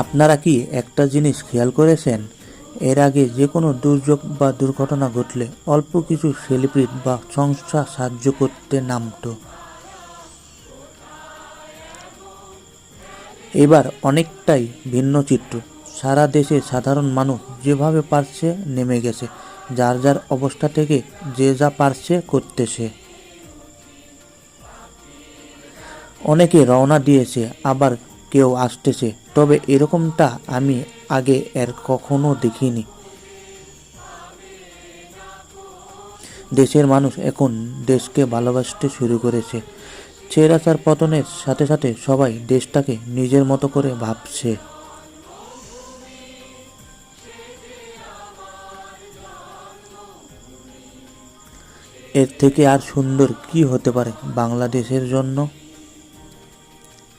আপনারা কি একটা জিনিস খেয়াল করেছেন? এর আগে যে কোনো দুর্যোগ বা দুর্ঘটনা ঘটলে অল্প কিছু সেলিব্রিটি বা সংস্থা সাহায্য করতে নামতো। এবার অনেকটাই ভিন্ন চিত্র। সারা দেশে সাধারণ মানুষ যেভাবে পারছে নেমে গেছে, যার যার অবস্থা থেকে যে যা পারছে করতেছে। অনেকে রওনা দিয়েছে, আবার কেউ আসতেছে, তবে এরকমটা আমি আগে কখনো দেখিনি। দেশের মানুষ এখন দেশকে ভালোবাসতে শুরু করেছে। স্বৈরাচার পতনের সাথে সাথে সবাই দেশটাকে নিজের মতো করে ভাবছে। এর থেকে আর সুন্দর কি হতে পারে বাংলাদেশের জন্য?